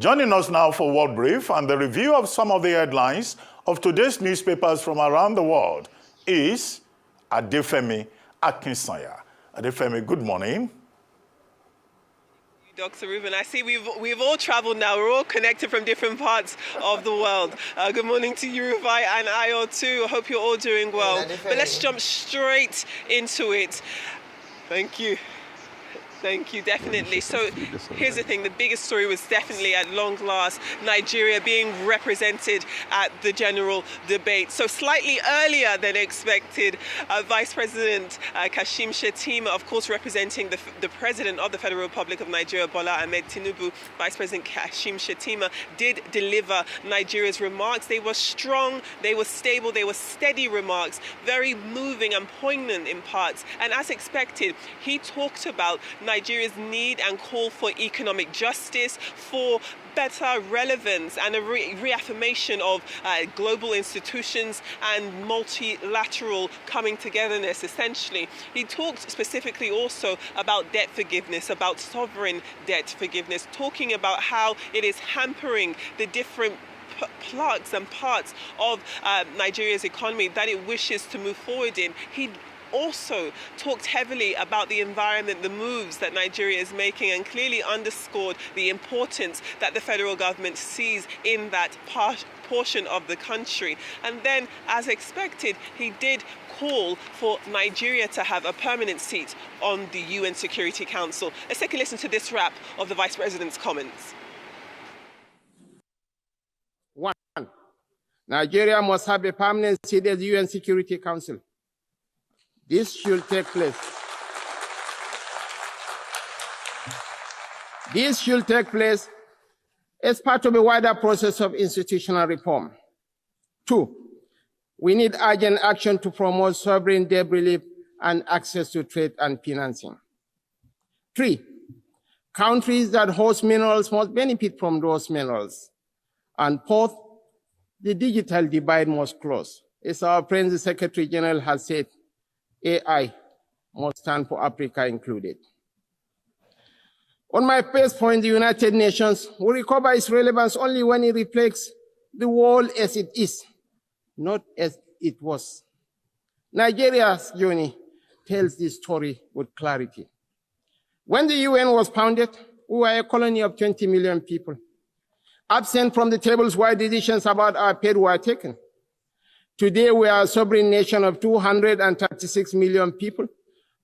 Joining us now for World Brief and the review of some of the headlines of today's newspapers from around the world is Adefemi Akinsanya. Adefemi, good morning. Dr. Ruben, I see we've all traveled now. We're all connected from different parts of the world. Good morning to you, Rufai, and Ayo too. I hope you're all doing well. But let's jump straight into it. Thank you. Thank you, definitely. So here's the thing, the biggest story was definitely at long last, Nigeria being represented at the general debate. So slightly earlier than expected, Vice President Kashim Shettima, of course representing the President of the Federal Republic of Nigeria, Bola Ahmed Tinubu, Vice President Kashim Shettima did deliver Nigeria's remarks. They were strong, they were stable, they were steady remarks, very moving and poignant in parts. And as expected, he talked about Nigeria's need and call for economic justice, for better relevance and a reaffirmation of global institutions and multilateral coming togetherness, essentially. He talked specifically also about debt forgiveness, about sovereign debt forgiveness, talking about how it is hampering the different plugs and parts of Nigeria's economy that it wishes to move forward in. He also talked heavily about the environment, the moves that Nigeria is making, and clearly underscored the importance that the federal government sees in that portion of the country. And then, as expected, he did call for Nigeria to have a permanent seat on the UN Security Council. Let's take a listen to this wrap of the Vice President's comments. 1. Nigeria must have a permanent seat at the UN Security Council. This should take place. This should take place as part of a wider process of institutional reform. 2, we need urgent action to promote sovereign debt relief and access to trade and financing. 3, countries that host minerals must benefit from those minerals. And 4th, the digital divide must close. As our friend, the Secretary General, has said, AI must stand for Africa included. On my first point, the United Nations will recover its relevance only when it reflects the world as it is, not as it was. Nigeria's journey tells this story with clarity. When the UN was founded, we were a colony of 20 million people. Absent from the tables where decisions about our fate were taken. Today, we are a sovereign nation of 236 million people,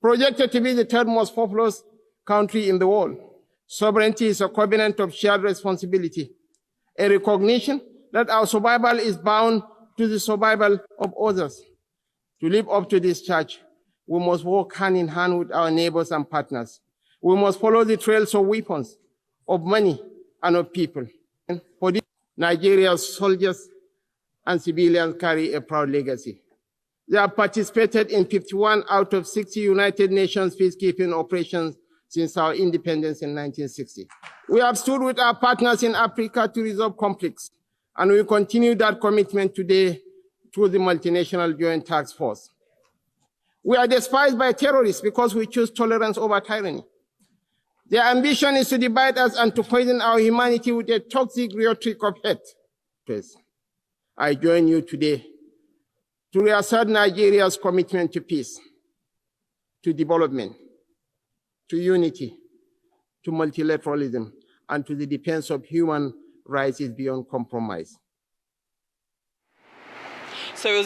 projected to be the third most populous country in the world. Sovereignty is a covenant of shared responsibility, a recognition that our survival is bound to the survival of others. To live up to this charge, we must work hand in hand with our neighbors and partners. We must follow the trails of weapons, of money, and of people. And for this, Nigeria's soldiers and civilians carry a proud legacy. They have participated in 51 out of 60 United Nations peacekeeping operations since our independence in 1960. We have stood with our partners in Africa to resolve conflicts, and we continue that commitment today through the multinational Joint Task Force. We are despised by terrorists because we choose tolerance over tyranny. Their ambition is to divide us and to poison our humanity with a toxic rhetoric of hate. Please. I join you today to reassert Nigeria's commitment to peace, to development, to unity, to multilateralism, and to the defense of human rights is beyond compromise. So it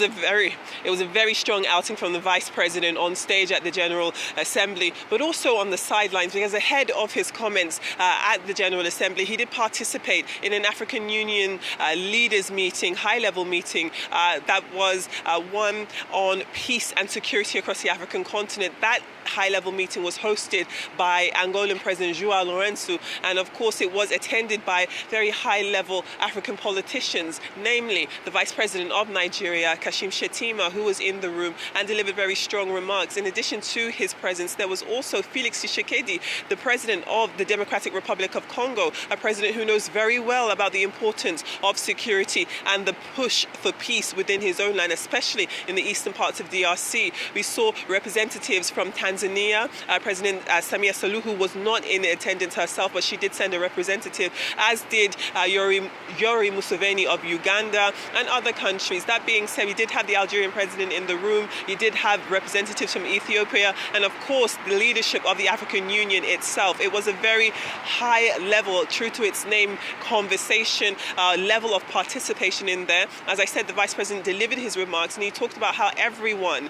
was a very strong outing from the Vice President on stage at the General Assembly, but also on the sidelines, because ahead of his comments at the General Assembly, he did participate in an African Union leaders meeting, high-level meeting, that was one on peace and security across the African continent. That high-level meeting was hosted by Angolan President João Lourenço, and of course it was attended by very high-level African politicians, namely the Vice President of Nigeria, Nigeria, Kashim Shettima, who was in the room and delivered very strong remarks. In addition to his presence, there was also Felix Tshisekedi, the president of the Democratic Republic of Congo, a president who knows very well about the importance of security and the push for peace within his own land, especially in the eastern parts of DRC. We saw representatives from Tanzania. President Samia Suluhu was not in attendance herself, but she did send a representative, as did Yoweri Museveni of Uganda and other countries. That being said, we did have the Algerian president in the room. You did have representatives from Ethiopia, and of course the leadership of the African Union itself. It was a very high level, true to its name, conversation, level of participation in there. As I said, the Vice President delivered his remarks, and he talked about how everyone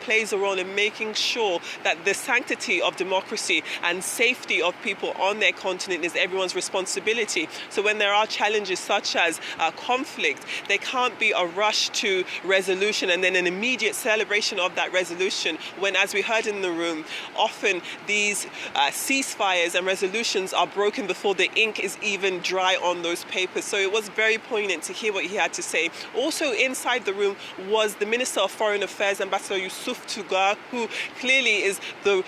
plays a role in making sure that the sanctity of democracy and safety of people on their continent is everyone's responsibility. So when there are challenges such as conflict, there can't be a rush to resolution and then an immediate celebration of that resolution when, as we heard in the room, often these ceasefires and resolutions are broken before the ink is even dry on those papers. So it was very poignant to hear what he had to say. Also inside the room was the Minister of Foreign Affairs, Ambassador Yusuf Tugar, who clearly is the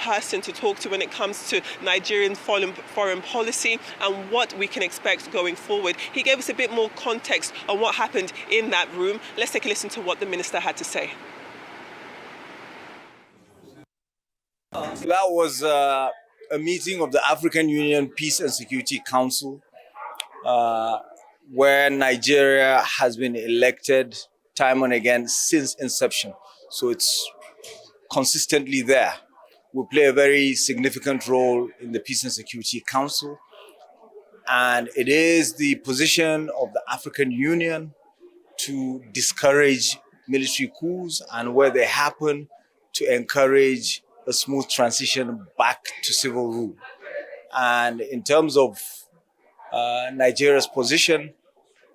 person to talk to when it comes to Nigerian foreign policy and what we can expect going forward. He gave us a bit more context on what happened in that room. Let's take a listen to what the minister had to say. That was a meeting of the African Union Peace and Security Council, where Nigeria has been elected time and again since inception. So it's consistently there. We play a very significant role in the Peace and Security Council, and it is the position of the African Union to discourage military coups, and where they happen, to encourage a smooth transition back to civil rule. And in terms of Nigeria's position,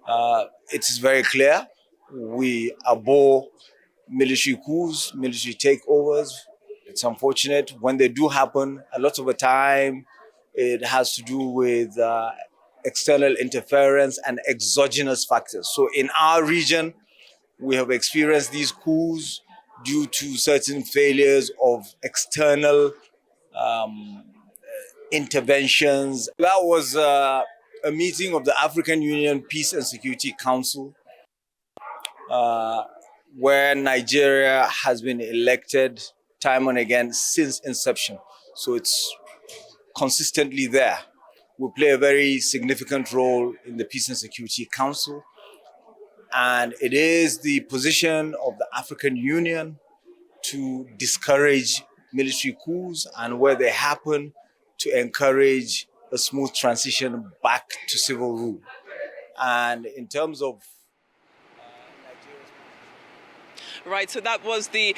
it is very clear. We abhor military coups, military takeovers. It's unfortunate when they do happen. A lot of the time, it has to do with external interference and exogenous factors. So in our region, we have experienced these coups due to certain failures of external interventions. That was a meeting of the African Union Peace and Security Council, where Nigeria has been elected time and again since inception. So it's consistently there. We play a very significant role in the Peace and Security Council, and it is the position of the African Union to discourage military coups, and where they happen, to encourage a smooth transition back to civil rule. And in terms of Right, so that was the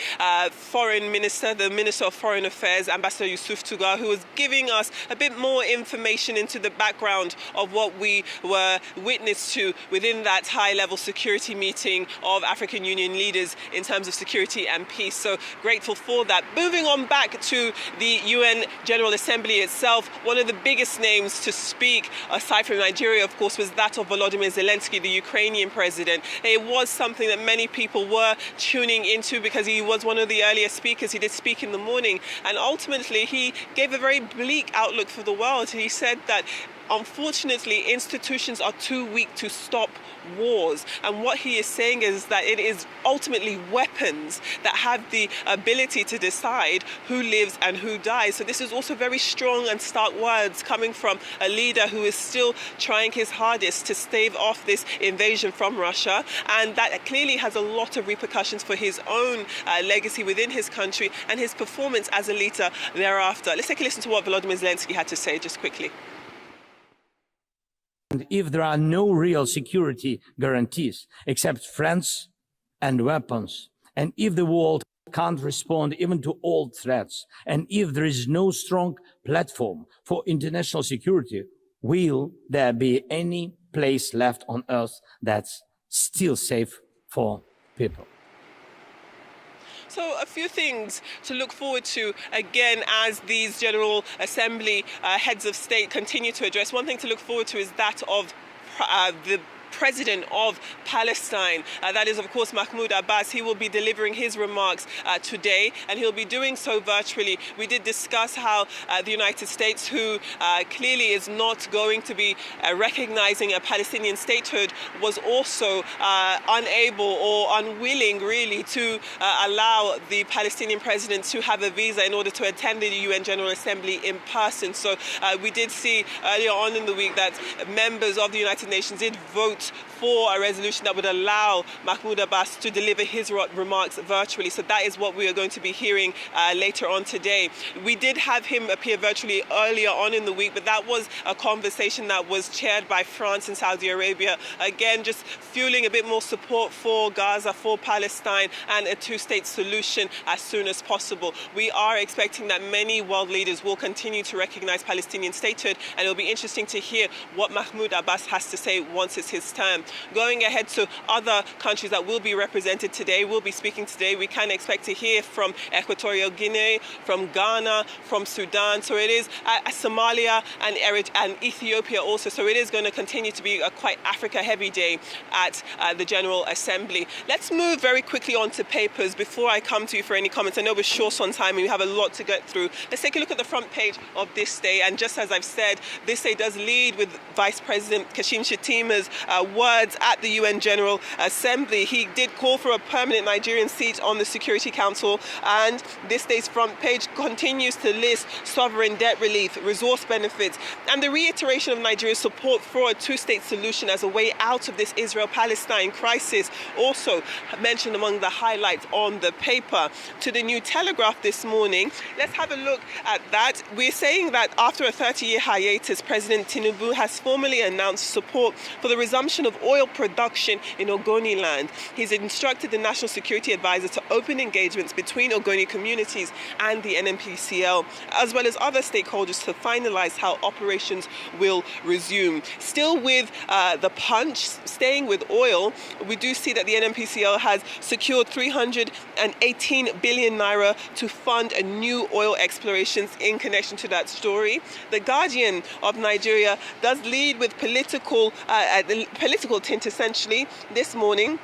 foreign minister, the Minister of Foreign Affairs, Ambassador Yusuf Tugar, who was giving us a bit more information into the background of what we were witness to within that high-level security meeting of African Union leaders in terms of security and peace. So grateful for that. Moving on back to the UN General Assembly itself, one of the biggest names to speak, aside from Nigeria, of course, was that of Volodymyr Zelensky, the Ukrainian president. It was something that many people were tuning into because he was one of the earlier speakers. He did speak in the morning, and ultimately he gave a very bleak outlook for the world. He said that unfortunately institutions are too weak to stop wars, and what he is saying is that it is ultimately weapons that have the ability to decide who lives and who dies. So this is also very strong and stark words coming from a leader who is still trying his hardest to stave off this invasion from Russia, and that clearly has a lot of repercussions for his own legacy within his country and his performance as a leader thereafter. Let's take a listen to what Volodymyr Zelensky had to say just quickly. If there are no real security guarantees except friends and weapons, and if the world can't respond even to old threats, and if there is no strong platform for international security, will there be any place left on earth that's still safe for people? So a few things to look forward to, again, as these General Assembly heads of state continue to address. One thing to look forward to is that of the president of Palestine. That is, of course, Mahmoud Abbas. He will be delivering his remarks today, and he'll be doing so virtually. We did discuss how the United States, who clearly is not going to be recognizing a Palestinian statehood, was also unable or unwilling, really, to allow the Palestinian president to have a visa in order to attend the UN General Assembly in person. So we did see earlier on in the week that members of the United Nations did vote for a resolution that would allow Mahmoud Abbas to deliver his remarks virtually. So that is what we are going to be hearing later on today. We did have him appear virtually earlier on in the week, but that was a conversation that was chaired by France and Saudi Arabia. Again, just fueling a bit more support for Gaza, for Palestine, and a two-state solution as soon as possible. We are expecting that many world leaders will continue to recognize Palestinian statehood, and it'll be interesting to hear what Mahmoud Abbas has to say once it's his turn. Going ahead to other countries that will be represented today, will be speaking today, we can expect to hear from Equatorial Guinea, from Ghana, from Sudan. So it is Somalia and Ethiopia also. So it is going to continue to be a quite Africa-heavy day at the General Assembly. Let's move very quickly on to papers before I come to you for any comments. I know we're short on time and we have a lot to get through. Let's take a look at the front page of this day. And just as I've said, this day does lead with Vice President Kashim Shettima's words at the UN General Assembly. He did call for a permanent Nigerian seat on the Security Council, and this day's front page continues to list sovereign debt relief, resource benefits, and the reiteration of Nigeria's support for a two-state solution as a way out of this Israel-Palestine crisis, also mentioned among the highlights on the paper. To the New Telegraph this morning, let's have a look at that. We're saying that after a 30-year hiatus, President Tinubu has formally announced support for the resumption of oil production in Ogoni land. He's instructed the National Security Advisor to open engagements between Ogoni communities and the NNPCL, as well as other stakeholders, to finalize how operations will resume. Still with the punch, staying with oil, we do see that the NNPCL has secured 318 billion naira to fund a new oil explorations in connection to that story. The Guardian of Nigeria does lead with political tint essentially this morning,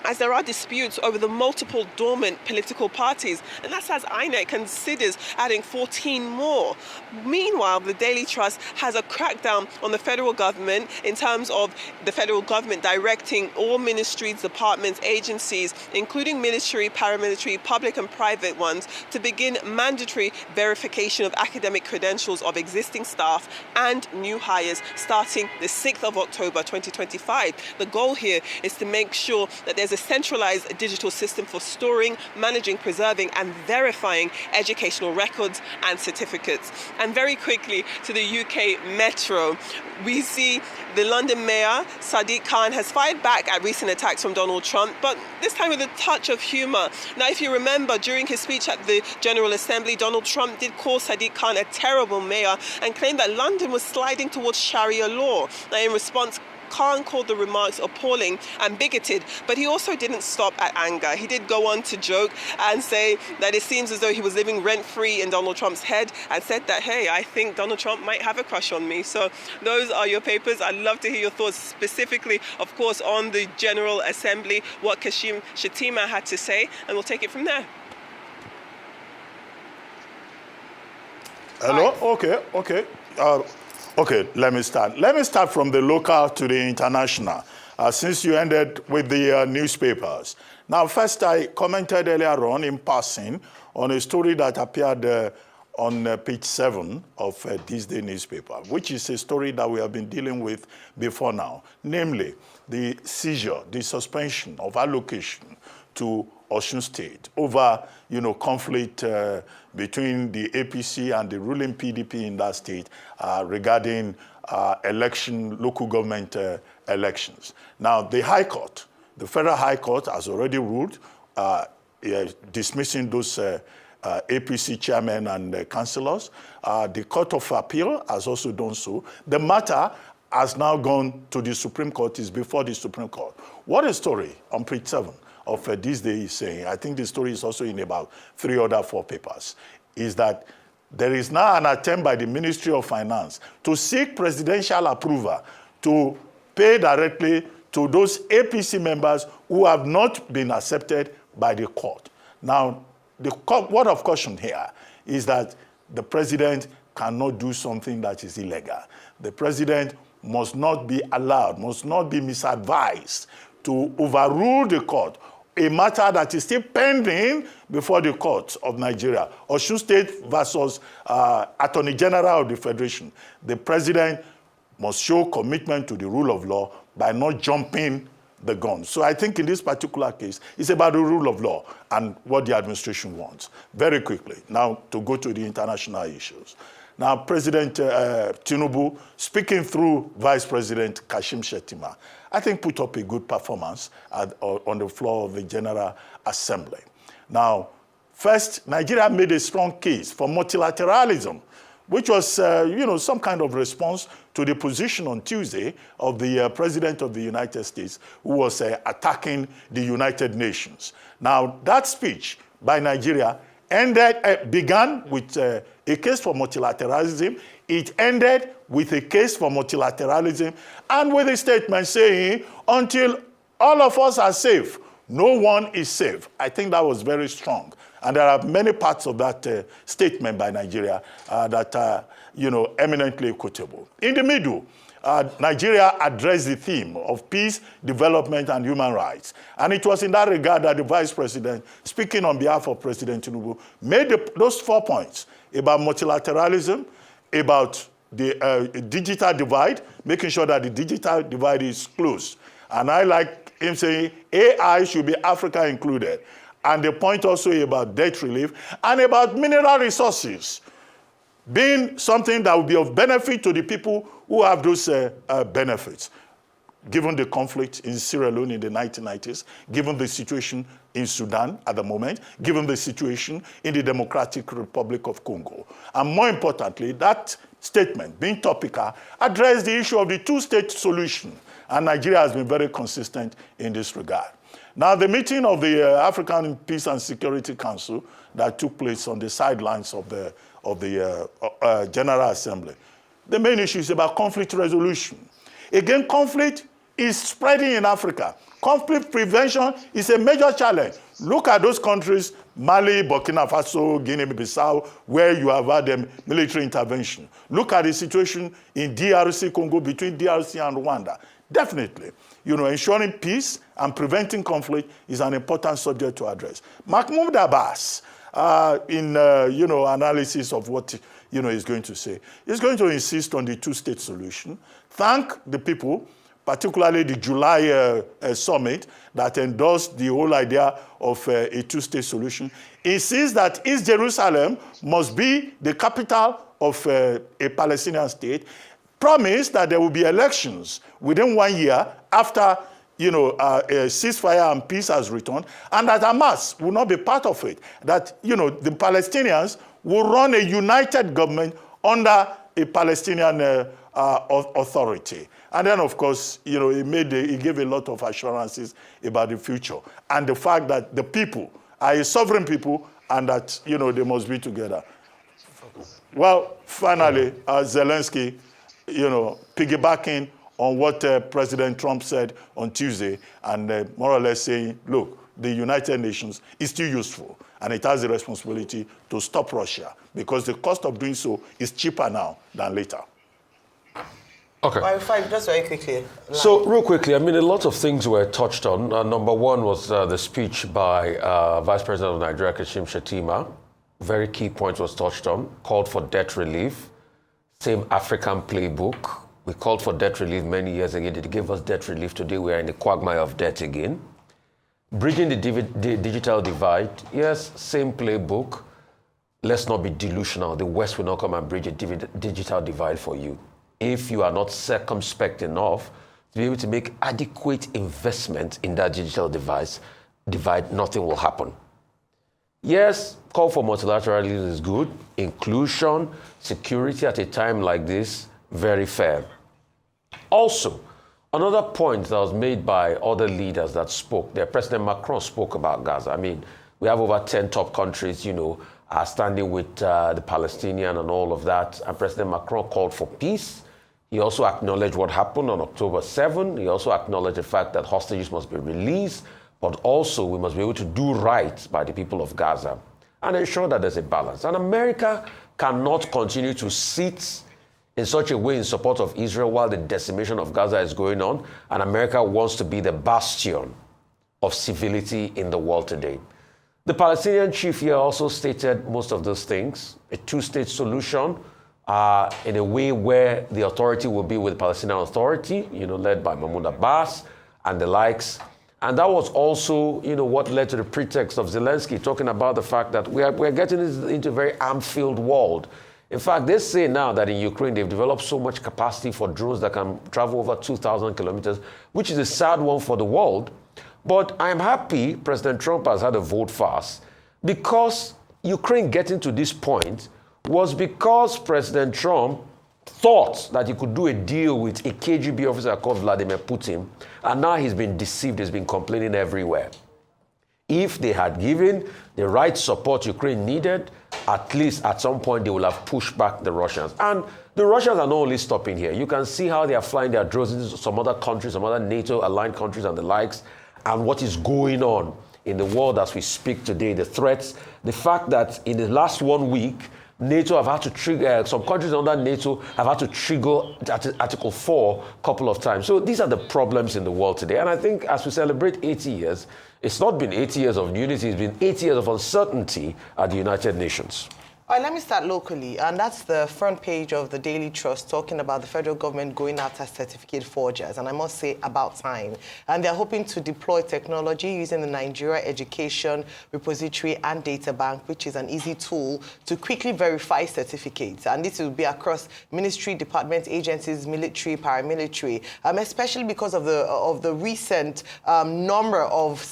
as there are disputes over the multiple dormant political parties, and that's as INEC considers adding 14 more. Meanwhile, the Daily Trust has a crackdown on the federal government in terms of the federal government directing all ministries, departments, agencies, including military, paramilitary, public and private ones, to begin mandatory verification of academic credentials of existing staff and new hires starting the 6th of October 2025. The goal here is to make sure that there's a centralized digital system for storing, managing, preserving and verifying educational records and certificates. And very quickly to the UK Metro, we see the London Mayor, Sadiq Khan, has fired back at recent attacks from Donald Trump, but this time with a touch of humour. Now, if you remember, during his speech at the General Assembly, Donald Trump did call Sadiq Khan a terrible mayor and claimed that London was sliding towards Sharia law. Now, in response, Khan called the remarks appalling and bigoted, but he also didn't stop at anger. He did go on to joke and say that it seems as though he was living rent-free in Donald Trump's head, and said that, hey, I think Donald Trump might have a crush on me. So those are your papers. I'd love to hear your thoughts specifically, of course, on the General Assembly, what Kashim Shettima had to say, and we'll take it from there. Hello? Okay. Okay, let me start. Let me start from the local to the international, since you ended with the newspapers. Now, first, I commented earlier on in passing on a story that appeared on page 7 of this day newspaper, which is a story that we have been dealing with before now, namely the seizure, the suspension of allocation to Osun State over, conflict between the APC and the ruling PDP in that state regarding local government elections. Now, the High Court, the Federal High Court, has already ruled dismissing those APC chairmen and councillors. The Court of Appeal has also done so. The matter has now gone to the Supreme Court, is before the Supreme Court. What a story on page 7 of this day is saying. I think the story is also in about 3 other 4 papers, is that there is now an attempt by the Ministry of Finance to seek presidential approval to pay directly to those APC members who have not been accepted by the court. Now, the word of caution here is that the president cannot do something that is illegal. The president must not be allowed, must not be misadvised to overrule the court, a matter that is still pending before the courts of Nigeria. Osun State versus Attorney General of the Federation. The president must show commitment to the rule of law by not jumping the gun. So I think in this particular case, it's about the rule of law and what the administration wants. Very quickly, now to go to the international issues. Now, President Tinubu, speaking through Vice President Kashim Shettima, I think put up a good performance on the floor of the General Assembly. Now, first, Nigeria made a strong case for multilateralism, which was, some kind of response to the position on Tuesday of the President of the United States, who was attacking the United Nations. Now, that speech by Nigeria began with a case for multilateralism. It ended with a case for multilateralism and with a statement saying, until all of us are safe, no one is safe. I think that was very strong. And there are many parts of that statement by Nigeria that are, eminently quotable. In the middle, Nigeria addressed the theme of peace, development, and human rights. And it was in that regard that the Vice President, speaking on behalf of President Tinubu, made those 4 points about multilateralism, about the digital divide, making sure that the digital divide is closed. And I like him saying AI should be Africa included. And the point also about debt relief and about mineral resources being something that will be of benefit to the people who have those benefits. Given the conflict in Sierra Leone in the 1990s, given the situation in Sudan at the moment, given the situation in the Democratic Republic of Congo. And more importantly, that statement, being topical, addressed the issue of the two-state solution. And Nigeria has been very consistent in this regard. Now, the meeting of the African Peace and Security Council that took place on the sidelines of the General Assembly, the main issue is about conflict resolution. Again, conflict is spreading in Africa. Conflict prevention is a major challenge. Look at those countries, Mali, Burkina Faso, Guinea-Bissau, where you have had military intervention. Look at the situation in DRC Congo, between DRC and Rwanda. Definitely, ensuring peace and preventing conflict is an important subject to address. Mahmoud Abbas, in analysis of what he's going to say, he's going to insist on the two-state solution, thank the people, particularly the July summit that endorsed the whole idea of a two-state solution, insists that East Jerusalem must be the capital of a Palestinian state, promised that there will be elections within 1 year after a ceasefire and peace has returned, and that Hamas will not be part of it, that the Palestinians will run a united government under a Palestinian authority. And then, of course, he gave a lot of assurances about the future and the fact that the people are a sovereign people and that, they must be together. Well, finally, Zelensky, piggybacking on what President Trump said on Tuesday and more or less saying, look, the United Nations is still useful and it has the responsibility to stop Russia because the cost of doing so is cheaper now than later. Okay. Just very quickly. So, real quickly, a lot of things were touched on. Number one was the speech by Vice President of Nigeria, Kashim Shettima. Very key point was touched on, called for debt relief. Same African playbook. We called for debt relief many years ago. They gave us debt relief. Today we are in the quagmire of debt again. Bridging the digital divide. Yes, same playbook. Let's not be delusional. The West will not come and bridge a digital divide for you. If you are not circumspect enough to be able to make adequate investment in that digital divide, nothing will happen. Yes, call for multilateralism is good. Inclusion, security at a time like this, very fair. Also, another point that was made by other leaders that spoke, President Macron spoke about Gaza. We have over 10 top countries, are standing with the Palestinian and all of that. And President Macron called for peace. He also acknowledged what happened on October 7. He also acknowledged the fact that hostages must be released, but also we must be able to do right by the people of Gaza and ensure that there's a balance. And America cannot continue to sit in such a way in support of Israel while the decimation of Gaza is going on, and America wants to be the bastion of civility in the world today. The Palestinian chief here also stated most of those things, a two-state solution in a way where the authority will be with the Palestinian Authority, led by Mahmoud Abbas and the likes. And that was also, what led to the pretext of Zelensky talking about the fact that we're getting into a very arm-filled world. In fact, they say now that in Ukraine, they've developed so much capacity for drones that can travel over 2,000 kilometers, which is a sad one for the world. But I'm happy President Trump has had a vote fast, because Ukraine getting to this point was because President Trump thought that he could do a deal with a KGB officer called Vladimir Putin, and now he's been deceived, he's been complaining everywhere. If they had given the right support Ukraine needed, at least at some point they will have pushed back the Russians. And the Russians are not only stopping here. You can see how they are flying their drones into some other countries, some other NATO-aligned countries and the likes, and what is going on in the world as we speak today, the threats, the fact that in the last 1 week, NATO have had to trigger, some countries under NATO have had to trigger Article 4 a couple of times. So these are the problems in the world today. And I think as we celebrate 80 years, it's not been 80 years of unity, it's been 80 years of uncertainty at the United Nations. All right, let me start locally, and that's the front page of the Daily Trust talking about the federal government going after certificate forgers, and I must say about time. And they're hoping to deploy technology using the Nigeria Education Repository and Data Bank, which is an easy tool to quickly verify certificates. And this will be across ministry, departments, agencies, military, paramilitary, especially because of the recent number of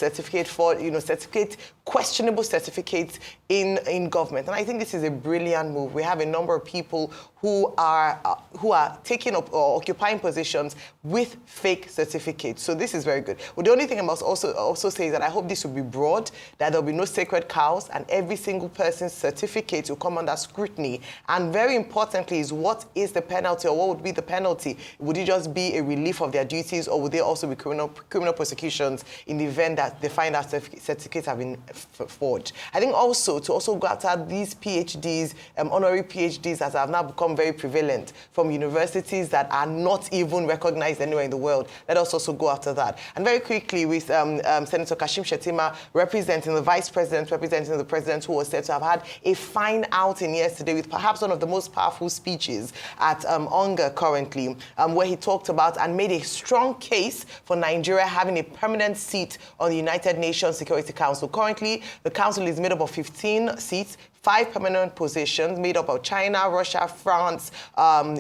questionable certificates in government. And I think this is a brilliant move. We have a number of people who are taking up or occupying positions with fake certificates. So this is very good. Well, the only thing I must also say is that I hope this will be broad, that there will be no sacred cows, and every single person's certificate will come under scrutiny. And very importantly is, what is the penalty, or what would be the penalty? Would it just be a relief of their duties, or would there also be criminal prosecutions in the event that they find that certificates have been forged? I think also to go after these PhDs, honorary PhDs, as have now become very prevalent from universities that are not even recognized anywhere in the world. Let us also go after that. And very quickly, with Senator Kashim Shettima representing the Vice President, representing the President, who was said to have had a fine outing yesterday with perhaps one of the most powerful speeches at UNGA currently, where he talked about and made a strong case for Nigeria having a permanent seat on the United Nations Security Council. Currently, the council is made up of 15 seats, 5 permanent positions made up of China, Russia, France,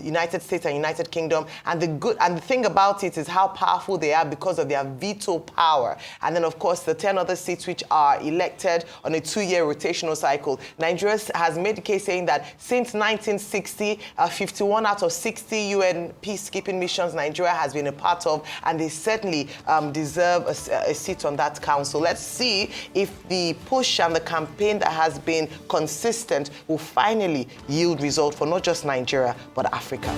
United States, and United Kingdom. And the thing about it is how powerful they are because of their veto power. And then, of course, the 10 other seats which are elected on a 2-year rotational cycle. Nigeria has made the case saying that since 1960, 51 out of 60 UN peacekeeping missions Nigeria has been a part of, and they certainly deserve a seat on that council. Let's see if the push and the campaign that has been consistent will finally yield result for not just Nigeria, but Africa.